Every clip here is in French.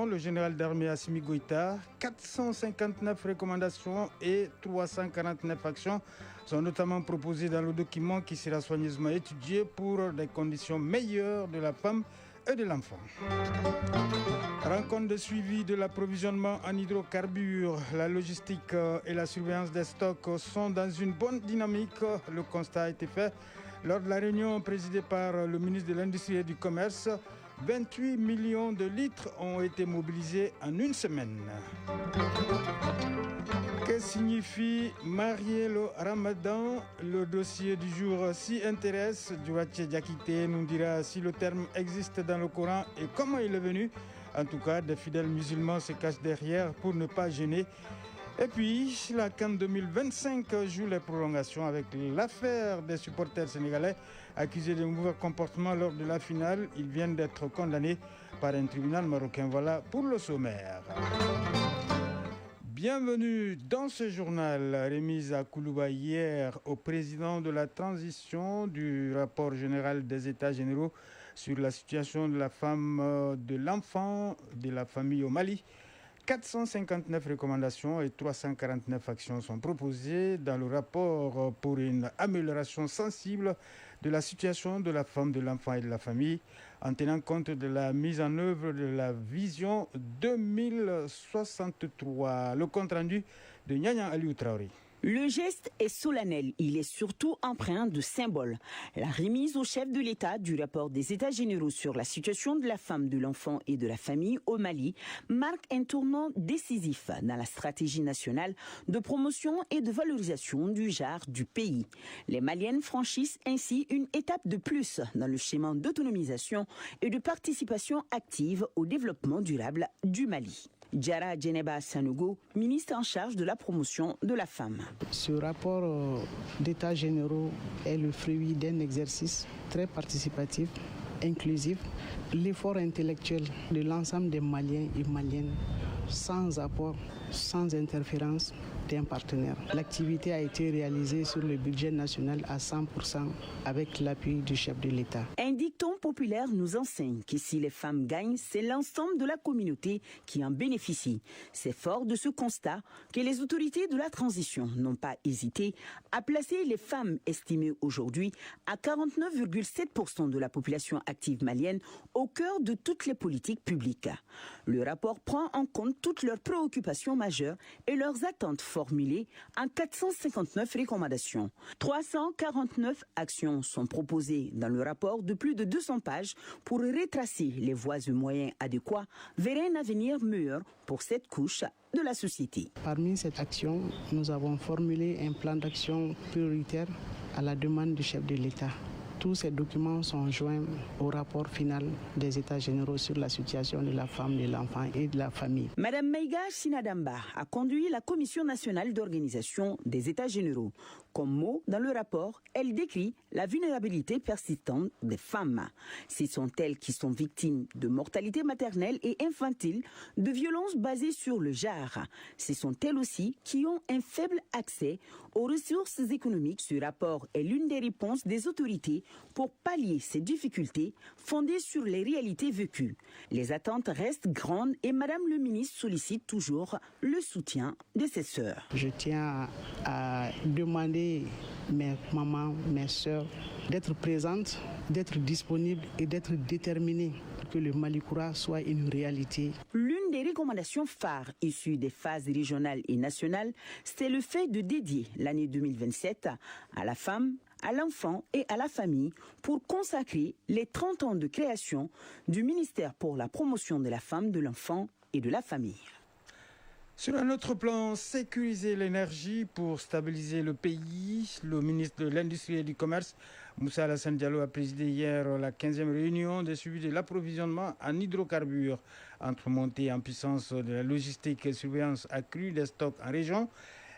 Le général d'armée Assimi Goïta, 459 recommandations et 349 actions sont notamment proposées dans le document qui sera soigneusement étudié pour des conditions meilleures de la femme et de l'enfant. Rencontre de suivi de l'approvisionnement en hydrocarbures, la logistique et la surveillance des stocks sont dans une bonne dynamique. Le constat a été fait lors de la réunion présidée par le ministre de l'Industrie et du Commerce. 28 millions de litres ont été mobilisés en une semaine. Que signifie marier le Ramadan? Le dossier du jour s'y intéresse. Djouache Diakité nous dira si le terme existe dans le Coran et comment il est venu. En tout cas, des fidèles musulmans se cachent derrière pour ne pas gêner. Et puis, la CAN 2025 joue les prolongations avec l'affaire des supporters sénégalais accusés de mauvais comportement lors de la finale. Ils viennent d'être condamnés par un tribunal marocain. Voilà pour le sommaire. Bienvenue dans ce journal remis à Koulouba hier au président de la transition du rapport général des États généraux sur la situation de la femme, de l'enfant, de la famille au Mali. 459 recommandations et 349 actions sont proposées dans le rapport pour une amélioration sensible de la situation de la femme, de l'enfant et de la famille, en tenant compte de la mise en œuvre de la vision 2063. Le compte rendu de Nyanya Aliou Traoré. Le geste est solennel, il est surtout empreint de symbole. La remise au chef de l'État du rapport des États généraux sur la situation de la femme, de l'enfant et de la famille au Mali marque un tournant décisif dans la stratégie nationale de promotion et de valorisation du genre du pays. Les Maliennes franchissent ainsi une étape de plus dans le schéma d'autonomisation et de participation active au développement durable du Mali. Diarra Djeneba Sanogo, ministre en charge de la promotion de la femme. Ce rapport d'états généraux est le fruit d'un exercice très participatif, inclusif, l'effort intellectuel de l'ensemble des Maliens et Maliennes, sans apport, sans interférence d'un partenaire. L'activité a été réalisée sur le budget national à 100% avec l'appui du chef de l'État. Un dicton populaire nous enseigne que si les femmes gagnent, c'est l'ensemble de la communauté qui en bénéficie. C'est fort de ce constat que les autorités de la transition n'ont pas hésité à placer les femmes estimées aujourd'hui à 49,7% de la population active malienne au cœur de toutes les politiques publiques. Le rapport prend en compte toutes leurs préoccupations majeures et leurs attentes formulées en 459 recommandations. 349 actions sont proposées dans le rapport de plus de 200 pages pour retracer les voies et moyens adéquats vers un avenir meilleur pour cette couche de la société. Parmi cette action, nous avons formulé un plan d'action prioritaire à la demande du chef de l'État. Tous ces documents sont joints au rapport final des États généraux sur la situation de la femme, de l'enfant et de la famille. Madame Maïga Sinadamba a conduit la Commission nationale d'organisation des États généraux. Comme mot dans le rapport, elle décrit la vulnérabilité persistante des femmes. Ce sont elles qui sont victimes de mortalité maternelle et infantile, de violences basées sur le genre. Ce sont elles aussi qui ont un faible accès aux ressources économiques. Ce rapport est l'une des réponses des autorités pour pallier ces difficultés fondées sur les réalités vécues. Les attentes restent grandes et Madame le ministre sollicite toujours le soutien de ses sœurs. Je tiens à demander mes mamans, mes sœurs d'être présentes, d'être disponibles et d'être déterminées pour que le Malikoura soit une réalité. L'une des recommandations phares issues des phases régionales et nationales, c'est le fait de dédier l'année 2027 à la femme, à l'enfant et à la famille pour consacrer les 30 ans de création du ministère pour la promotion de la femme, de l'enfant et de la famille. Sur un autre plan, sécuriser l'énergie pour stabiliser le pays. Le ministre de l'Industrie et du Commerce, Moussa Alassane Diallo, a présidé hier la 15e réunion de suivi de l'approvisionnement en hydrocarbures. Entre montée en puissance de la logistique et surveillance accrue des stocks en région,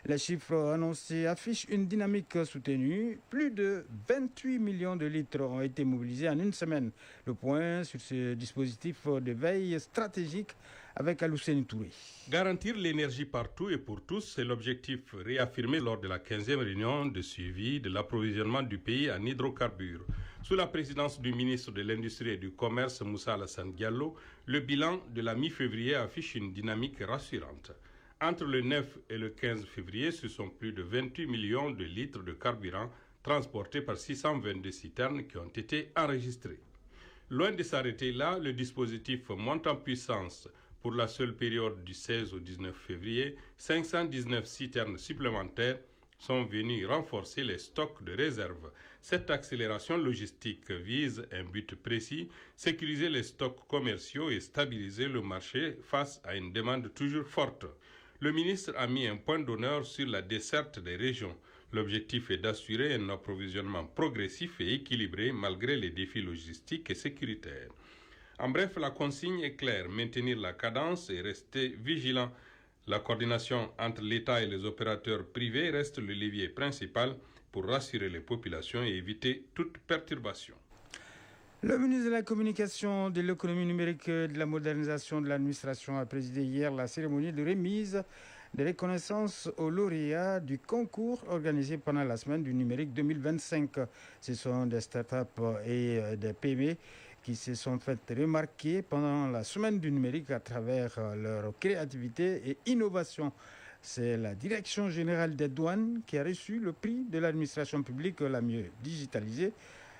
Les chiffres annoncés affichent une dynamique soutenue. Plus de 28 millions de litres ont été mobilisés en une semaine. Le point sur ce dispositif de veille stratégique avec Alousseni Touré. Garantir l'énergie partout et pour tous, c'est l'objectif réaffirmé lors de la 15e réunion de suivi de l'approvisionnement du pays en hydrocarbures. Sous la présidence du ministre de l'Industrie et du Commerce, Moussa Alassane Diallo, le bilan de la mi-février affiche une dynamique rassurante. Entre le 9 et le 15 février, ce sont plus de 28 millions de litres de carburant transportés par 622 citernes qui ont été enregistrés. Loin de s'arrêter là, le dispositif monte en puissance. Pour la seule période du 16 au 19 février, 519 citernes supplémentaires sont venus renforcer les stocks de réserve. Cette accélération logistique vise un but précis, sécuriser les stocks commerciaux et stabiliser le marché face à une demande toujours forte. Le ministre a mis un point d'honneur sur la desserte des régions. L'objectif est d'assurer un approvisionnement progressif et équilibré malgré les défis logistiques et sécuritaires. En bref, la consigne est claire, maintenir la cadence et rester vigilant. La coordination entre l'État et les opérateurs privés reste le levier principal pour rassurer les populations et éviter toute perturbation. Le ministre de la Communication, de l'Économie numérique et de la modernisation de l'administration a présidé hier la cérémonie de remise de reconnaissance aux lauréats du concours organisé pendant la semaine du numérique 2025. Ce sont des startups et des PME qui se sont fait remarquer pendant la semaine du numérique à travers leur créativité et innovation. C'est la Direction générale des douanes qui a reçu le prix de l'administration publique la mieux digitalisée.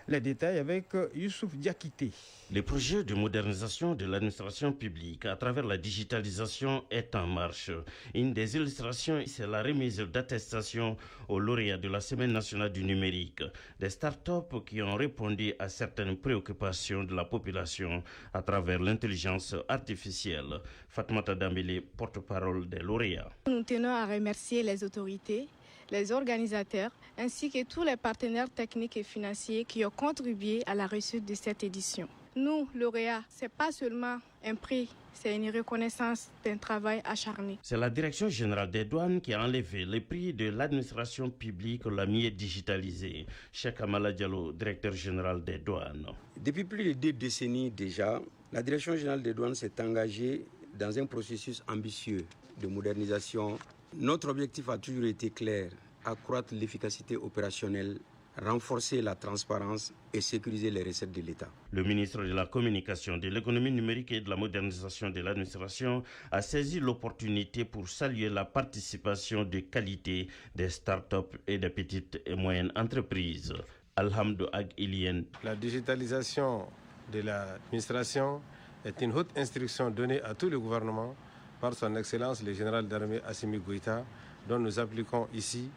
Les détails avec Youssouf Diakité. Le projet de modernisation de l'administration publique à travers la digitalisation est en marche. Une des illustrations, c'est la remise d'attestation aux lauréats de la Semaine nationale du numérique. Des startups qui ont répondu à certaines préoccupations de la population à travers l'intelligence artificielle. Fatmata Dambélé, porte-parole des lauréats. Nous tenons à remercier les autorités, les organisateurs, ainsi que tous les partenaires techniques et financiers qui ont contribué à la réussite de cette édition. Nous, lauréats, ce n'est pas seulement un prix, c'est une reconnaissance d'un travail acharné. C'est la Direction générale des douanes qui a enlevé le prix de l'administration publique la mieux digitalisée. Cheikh Amala Diallo, directeur général des douanes. Depuis plus de 2 décennies déjà, la Direction générale des douanes s'est engagée dans un processus ambitieux de modernisation. Notre objectif a toujours été clair, accroître l'efficacité opérationnelle, renforcer la transparence et sécuriser les recettes de l'État. Le ministre de la Communication, de l'Économie numérique et de la modernisation de l'administration a saisi l'opportunité pour saluer la participation de qualité des startups et des petites et moyennes entreprises. Alhamdou Ag Ilien. La digitalisation de l'administration est une haute instruction donnée à tout le gouvernement par son Excellence le général d'armée Assimi Goïta, dont nous appliquons ici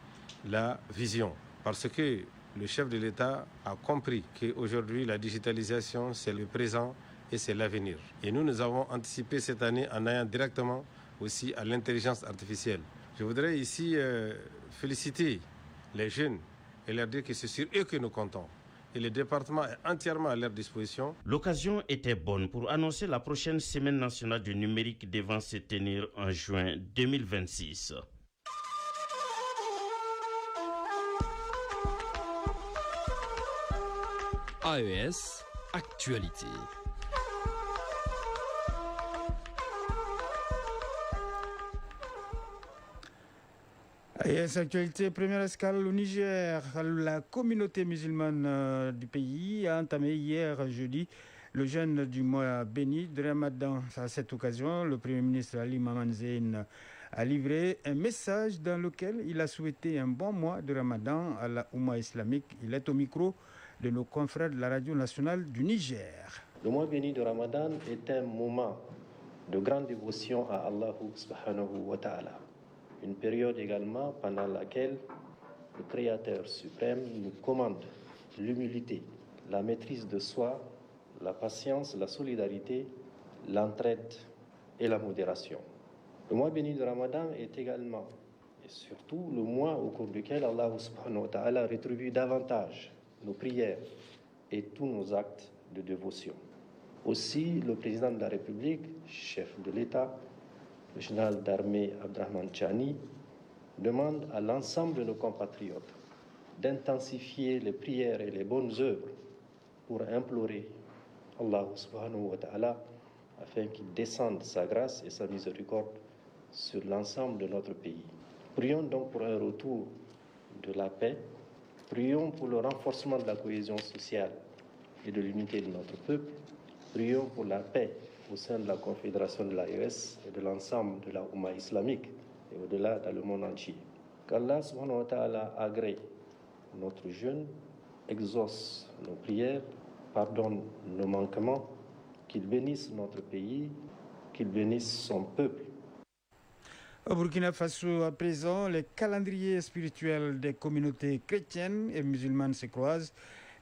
la vision. Parce que le chef de l'État a compris qu'aujourd'hui, la digitalisation, c'est le présent et c'est l'avenir. Et nous avons anticipé cette année en allant directement aussi à l'intelligence artificielle. Je voudrais ici féliciter les jeunes et leur dire que c'est sur eux que nous comptons. Et le département est entièrement à leur disposition. L'occasion était bonne pour annoncer la prochaine Semaine nationale du numérique devant se tenir en juin 2026. AES, actualité. AES Actualité, première escale au Niger. La communauté musulmane du pays a entamé hier jeudi le jeûne du mois béni de Ramadan. À cette occasion, le Premier ministre Ali Maman Zein a livré un message dans lequel il a souhaité un bon mois de Ramadan à la Oumma islamique. Il est au micro de nos confrères de la radio nationale du Niger. Le mois béni de Ramadan est un moment de grande dévotion à Allah subhanahu wa ta'ala. Une période également pendant laquelle le Créateur suprême nous commande l'humilité, la maîtrise de soi, la patience, la solidarité, l'entraide et la modération. Le mois béni de Ramadan est également et surtout le mois au cours duquel Allah subhanahu wa ta'ala rétribue davantage nos prières et tous nos actes de dévotion. Aussi, le président de la République, chef de l'État, le général d'armée Abdrahman Chani, demande à l'ensemble de nos compatriotes d'intensifier les prières et les bonnes œuvres pour implorer Allah subhanahu wa ta'ala afin qu'il descende sa grâce et sa miséricorde sur l'ensemble de notre pays. Prions donc pour un retour de la paix, prions pour le renforcement de la cohésion sociale et de l'unité de notre peuple, prions pour la paix au sein de la Confédération de l'AES et de l'ensemble de la Oumma islamique et au-delà dans le monde entier. Qu'Allah subhanahu wa ta'ala agrée notre jeûne, exauce nos prières, pardonne nos manquements, qu'il bénisse notre pays, qu'il bénisse son peuple. Au Burkina Faso, à présent, les calendriers spirituels des communautés chrétiennes et musulmanes se croisent.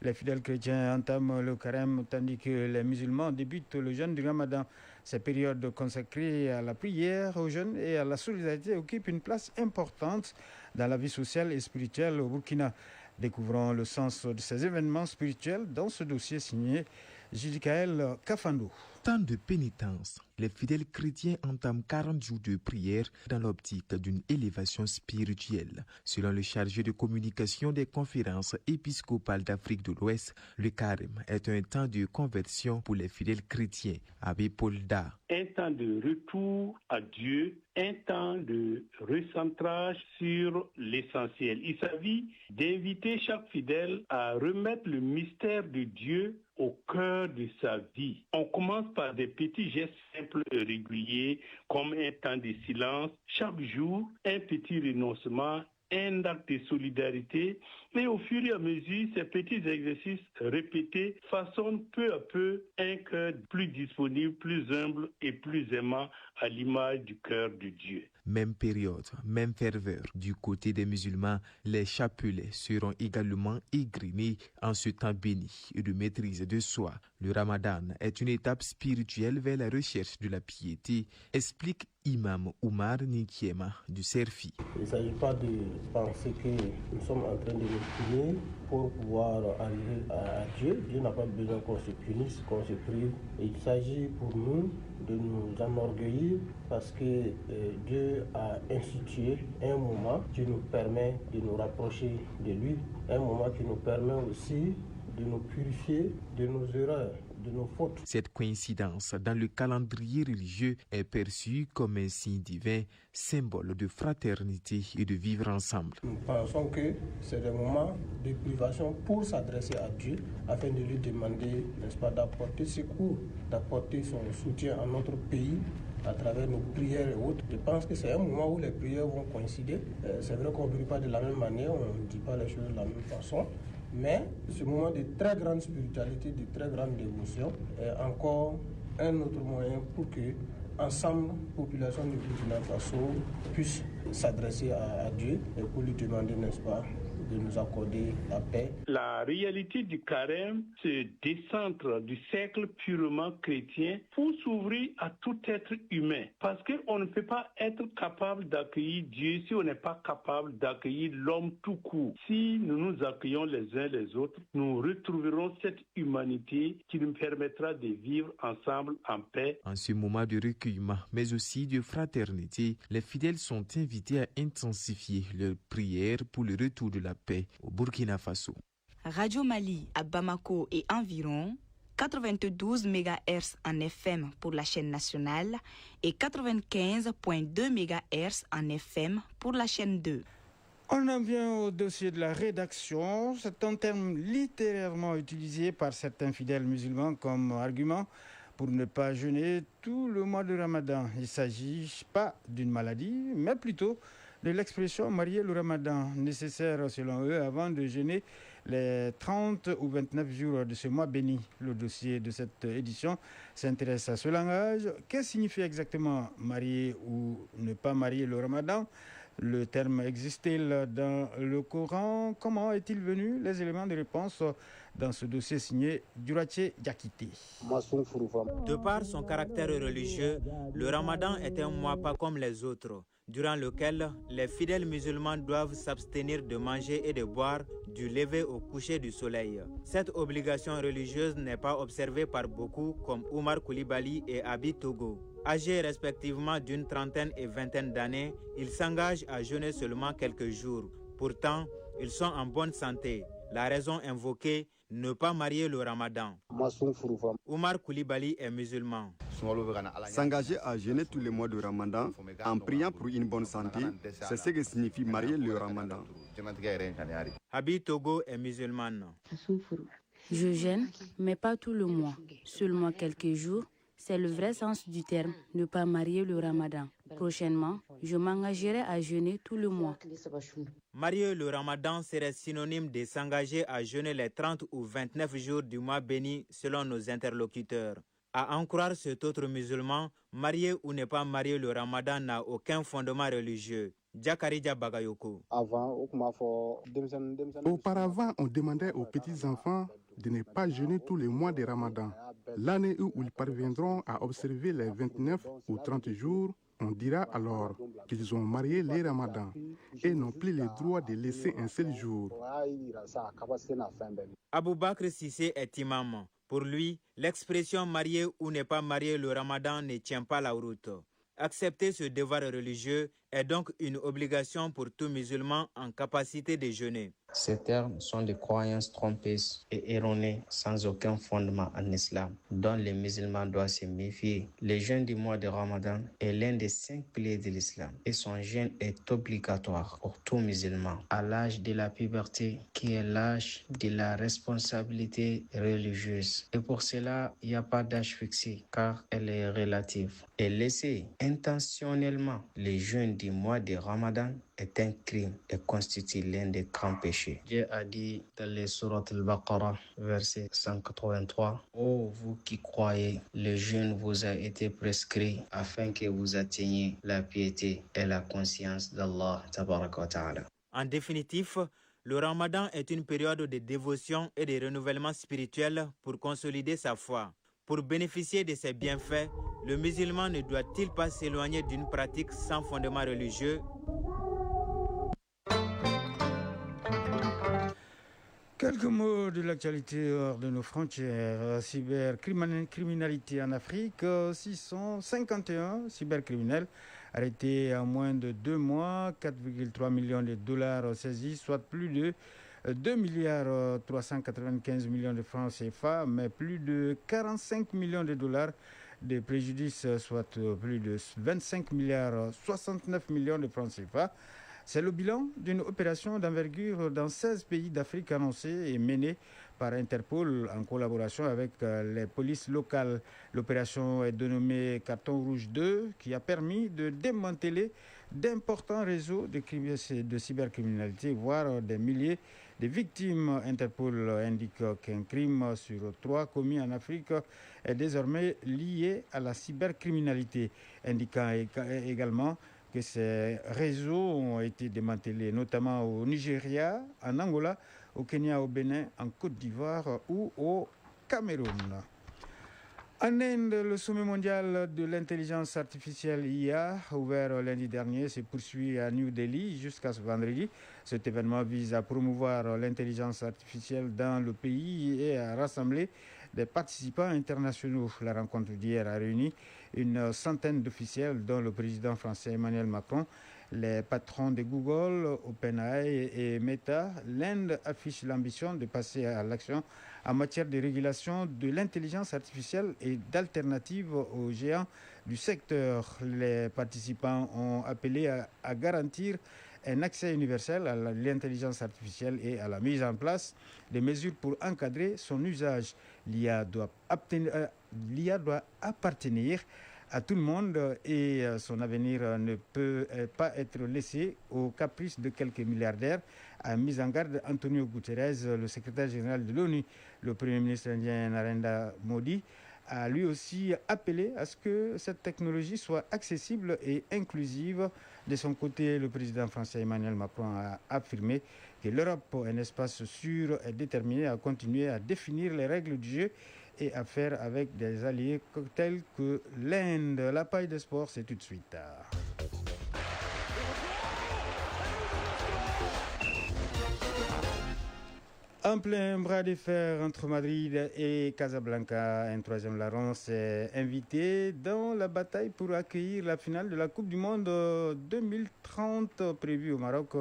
Les fidèles chrétiens entament le carême tandis que les musulmans débutent le jeûne du Ramadan. Ces périodes consacrées à la prière, au jeûne et à la solidarité occupent une place importante dans la vie sociale et spirituelle au Burkina. Découvrons le sens de ces événements spirituels dans ce dossier signé Judikaël Kafando. Temps de pénitence, les fidèles chrétiens entament 40 jours de prière dans l'optique d'une élévation spirituelle. Selon le chargé de communication des conférences épiscopales d'Afrique de l'Ouest, le carême est un temps de conversion pour les fidèles chrétiens. Abbé Paul Da. Un temps de retour à Dieu, un temps de recentrage sur l'essentiel. Il s'agit d'inviter chaque fidèle à remettre le mystère de Dieu au cœur de sa vie. On commence par des petits gestes simples et réguliers, comme un temps de silence, chaque jour, un petit renoncement, un acte de solidarité, et au fur et à mesure, ces petits exercices répétés façonnent peu à peu un cœur plus disponible, plus humble et plus aimant à l'image du cœur de Dieu. Même période, même ferveur. Du côté des musulmans, les chapelets seront également égrenés en ce temps béni et de maîtrise de soi. Le Ramadan est une étape spirituelle vers la recherche de la piété, explique Imam Oumar Nikiema du Serfi. Il ne s'agit pas de penser que nous sommes en train de nous punir pour pouvoir arriver à Dieu. Dieu n'a pas besoin qu'on se punisse, qu'on se prive. Il s'agit pour nous de nous enorgueillir parce que Dieu a institué un moment qui nous permet de nous rapprocher de lui, un moment qui nous permet aussi de nous purifier de nos erreurs, de nos fautes. Cette coïncidence dans le calendrier religieux est perçue comme un signe divin, symbole de fraternité et de vivre ensemble. Nous pensons que c'est des moments de privation pour s'adresser à Dieu afin de lui demander, n'est-ce pas, d'apporter secours, d'apporter son soutien à notre pays à travers nos prières et autres. Je pense que c'est un moment où les prières vont coïncider. C'est vrai qu'on ne prie pas de la même manière, on ne dit pas les choses de la même façon. Mais ce moment de très grande spiritualité, de très grande dévotion est encore un autre moyen pour que, ensemble, la population du Burkina Faso puisse s'adresser à Dieu et pour lui demander, n'est-ce pas, de nous accorder la paix. La réalité du carême se décentre du cercle purement chrétien pour s'ouvrir à tout être humain. Parce qu'on ne peut pas être capable d'accueillir Dieu si on n'est pas capable d'accueillir l'homme tout court. Si nous nous accueillons les uns les autres, nous retrouverons cette humanité qui nous permettra de vivre ensemble en paix. En ce moment de recueillement, mais aussi de fraternité, les fidèles sont invités à intensifier leurs prières pour le retour de la paix au Burkina Faso. Radio Mali à Bamako et environ, 92 MHz en FM pour la chaîne nationale et 95.2 MHz en FM pour la chaîne 2. On en vient au dossier de la rédaction. C'est un terme littérairement utilisé par certains fidèles musulmans comme argument pour ne pas jeûner tout le mois de Ramadan. Il ne s'agit pas d'une maladie, mais plutôt de l'expression marier le Ramadan, nécessaire selon eux avant de jeûner les 30 ou 29 jours de ce mois béni. Le dossier de cette édition s'intéresse à ce langage. Que signifie exactement marier ou ne pas marier le Ramadan? Le terme existe-t-il dans le Coran? Comment est-il venu? Les éléments de réponse dans ce dossier signé Durache Diakité. De par son caractère religieux, le Ramadan est un mois pas comme les autres, durant lequel les fidèles musulmans doivent s'abstenir de manger et de boire du lever au coucher du soleil. Cette obligation religieuse n'est pas observée par beaucoup comme Oumar Koulibaly et Abi Togo. Âgés respectivement d'une trentaine et vingtaine d'années, ils s'engagent à jeûner seulement quelques jours. Pourtant, ils sont en bonne santé. La raison invoquée, ne pas marier le ramadan. Oumar Koulibaly est musulman. S'engager à jeûner tous les mois de ramadan en priant pour une bonne santé, c'est ce que signifie marier le ramadan. Habi Togo est musulmane. Je jeûne, mais pas tout le mois, seulement quelques jours. C'est le vrai sens du terme, ne pas marier le ramadan. Prochainement, je m'engagerai à jeûner tout le mois. Marier le ramadan serait synonyme de s'engager à jeûner les 30 ou 29 jours du mois béni selon nos interlocuteurs. À en croire cet autre musulman, marier ou ne pas marier le ramadan n'a aucun fondement religieux. Djakarija Bagayoko. Auparavant, on demandait aux petits-enfants de ne pas jeûner tous les mois de ramadan. L'année où ils parviendront à observer les 29 ou 30 jours, on dira alors qu'ils ont marié les ramadans et n'ont plus le droit de laisser un seul jour. Aboubakr Sissé est imam. Pour lui, l'expression marier ou ne pas marier le ramadan ne tient pas la route. Accepter ce devoir religieux est donc une obligation pour tout musulman en capacité de jeûner. Ces termes sont des croyances trompeuses et erronées sans aucun fondement en islam, dont les musulmans doivent se méfier. Le jeûne du mois de Ramadan est l'un des 5 piliers de l'islam et son jeûne est obligatoire pour tout musulman à l'âge de la puberté, qui est l'âge de la responsabilité religieuse. Et pour cela, il n'y a pas d'âge fixé car elle est relative. Et laisser intentionnellement le jeûne du mois de Ramadan est un crime et constitue l'un des grands péchés. Dieu a dit dans les sourates al-Baqarah, verset 183, « Ô vous qui croyez, le jeûne vous a été prescrit afin que vous atteigniez la piété et la conscience d'Allah. » En définitif, le Ramadan est une période de dévotion et de renouvellement spirituel pour consolider sa foi. Pour bénéficier de ces bienfaits, le musulman ne doit-il pas s'éloigner d'une pratique sans fondement religieux? Quelques mots de l'actualité hors de nos frontières. Cybercriminalité en Afrique, 651 cybercriminels arrêtés en moins de 2 mois, 4,3 millions de dollars saisis, soit plus de 2 milliards 395 millions de francs CFA, mais plus de 45 millions de dollars de préjudice, soit plus de 25 milliards 69 millions de francs CFA. C'est le bilan d'une opération d'envergure dans 16 pays d'Afrique annoncée et menée par Interpol en collaboration avec les polices locales. L'opération est dénommée Carton Rouge 2, qui a permis de démanteler d'importants réseaux de cybercriminalité, voire des milliers de victimes. Interpol indique qu'un crime sur 3 commis en Afrique est désormais lié à la cybercriminalité, indiquant également que ces réseaux ont été démantelés, notamment au Nigeria, en Angola, au Kenya, au Bénin, en Côte d'Ivoire ou au Cameroun. En Inde, le sommet mondial de l'intelligence artificielle IA, ouvert lundi dernier, se poursuit à New Delhi jusqu'à ce vendredi. Cet événement vise à promouvoir l'intelligence artificielle dans le pays et à rassembler des participants internationaux. La rencontre d'hier a réuni une centaine d'officiels, dont le président français Emmanuel Macron, les patrons de Google, OpenAI et Meta. L'Inde affiche l'ambition de passer à l'action en matière de régulation de l'intelligence artificielle et d'alternatives aux géants du secteur. Les participants ont appelé à garantir un accès universel à l'intelligence artificielle et à la mise en place des mesures pour encadrer son usage. L'IA doit appartenir à tout le monde et son avenir ne peut pas être laissé aux caprices de quelques milliardaires, a mis en garde Antonio Guterres, le secrétaire général de l'ONU. Le Premier ministre indien Narendra Modi a lui aussi appelé à ce que cette technologie soit accessible et inclusive. De son côté, le président français Emmanuel Macron a affirmé que l'Europe, un espace sûr, est déterminée à continuer à définir les règles du jeu et à faire avec des alliés tels que l'Inde. La paille de sport, c'est tout de suite. En plein bras de fer entre Madrid et Casablanca, un troisième larron s'est invité dans la bataille pour accueillir la finale de la Coupe du Monde 2030 prévue au Maroc,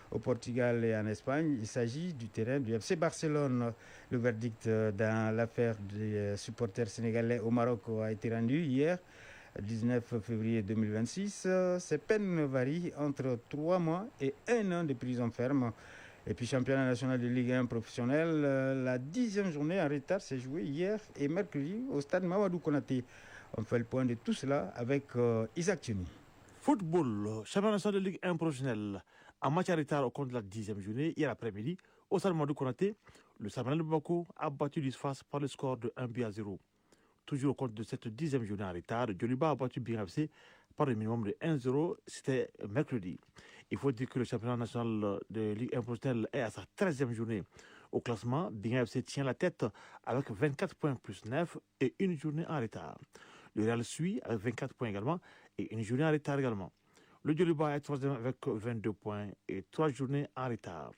au Portugal et en Espagne. Il s'agit du terrain du FC Barcelone. Le verdict dans l'affaire des supporters sénégalais au Maroc a été rendu hier, 19 février 2026. Ces peines varient entre 3 mois et 1 an de prison ferme. Et puis, championnat national de Ligue 1 professionnel, la 10e journée en retard s'est jouée hier et mercredi au stade Mamadou Konaté. On fait le point de tout cela avec Isaac Tuni. Football, championnat national de Ligue 1 professionnel. En match en retard au compte de la 10e journée, hier après-midi, au stade Mamadou Konaté, le Samanel de Bamako a battu l'ISFAS par le score de 1-0. Toujours au compte de cette 10e journée en retard, Djoliba a battu Binga FC par le minimum de 1-0, c'était mercredi. Il faut dire que le championnat national de Ligue 1 professionnelle est à sa 13e journée. Au classement, Binga FC tient la tête avec 24 points plus 9 et une journée en retard. Le Real suit avec 24 points également et une journée en retard également. Le Djoliba est 3e avec 22 points et 3 journées en retard.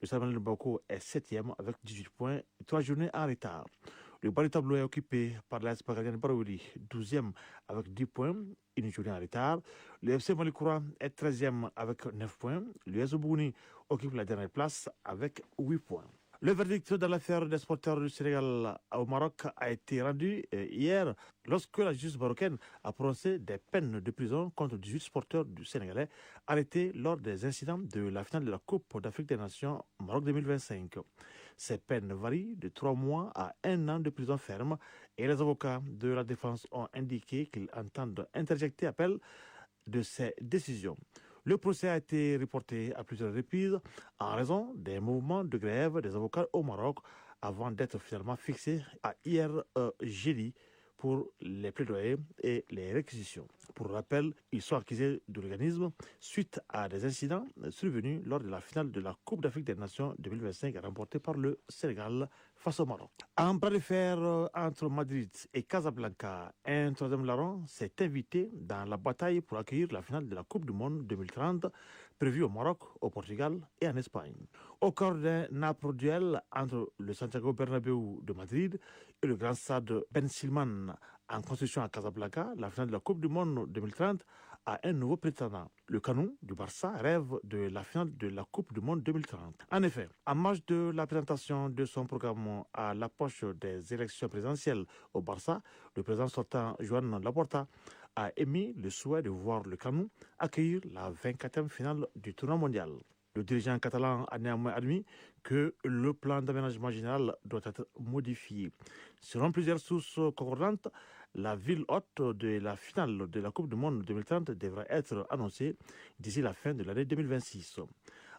Le Samanel de Bamako est 7e avec 18 points et 3 journées en retard. Le bas du tableau est occupé par l'AS Pagadian Barouli, 12e avec 10 points, une journée en retard. Le FC Malikoura est 13e avec 9 points. Le US Bouni occupe la dernière place avec 8 points. Le verdict dans l'affaire des sporteurs du Sénégal au Maroc a été rendu hier lorsque la justice marocaine a prononcé des peines de prison contre 18 sporteurs du Sénégalais arrêtés lors des incidents de la finale de la Coupe d'Afrique des Nations Maroc 2025. Ces peines varient de 3 mois à 1 an de prison ferme et les avocats de la défense ont indiqué qu'ils entendent interjecter appel de ces décisions. Le procès a été reporté à plusieurs reprises en raison des mouvements de grève des avocats au Maroc avant d'être finalement fixé à hier jeudi pour les plaidoyers et les réquisitions. Pour rappel, ils sont accusés d'organisme suite à des incidents survenus lors de la finale de la Coupe d'Afrique des Nations 2025 remportée par le Sénégal face au Maroc. En bras de fer entre Madrid et Casablanca, un troisième larron s'est invité dans la bataille pour accueillir la finale de la Coupe du Monde 2030 prévue au Maroc, au Portugal et en Espagne. Au cœur d'un âpre duel entre le Santiago Bernabéu de Madrid et le grand stade Ben Silman en construction à Casablanca, la finale de la Coupe du Monde 2030 a un nouveau prétendant. Le Canou du Barça rêve de la finale de la Coupe du Monde 2030. En effet, en marge de la présentation de son programme à l'approche des élections présidentielles au Barça, le président sortant Joan Laporta a émis le souhait de voir le Canou accueillir la 24e finale du tournoi mondial. Le dirigeant catalan a néanmoins admis que le plan d'aménagement général doit être modifié. Selon plusieurs sources concordantes, la ville hôte de la finale de la Coupe du Monde 2030 devrait être annoncée d'ici la fin de l'année 2026.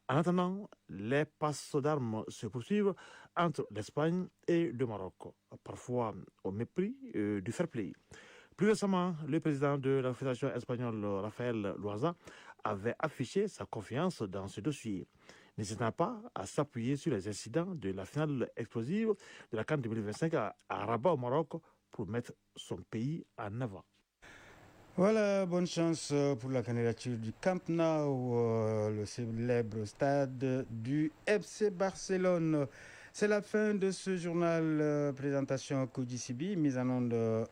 En attendant, les passes d'armes se poursuivent entre l'Espagne et le Maroc, parfois au mépris du fair play. Plus récemment, le président de la Fédération espagnole, Rafael Loaza, avait affiché sa confiance dans ce dossier, n'hésitant pas à s'appuyer sur les incidents de la finale explosive de la CAN 2025 à Rabat au Maroc pour mettre son pays en avant. Voilà, bonne chance pour la candidature du Camp Nou, le célèbre stade du FC Barcelone. C'est la fin de ce journal présentation Koudi Sibi, mise en onde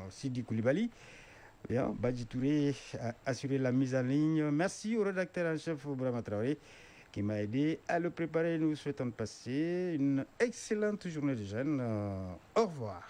Sidi Koulibaly. Bien, Badji Touré a assuré la mise en ligne. Merci au rédacteur en chef Brahma Traoré qui m'a aidé à le préparer. Nous souhaitons passer une excellente journée de jeûne. Au revoir.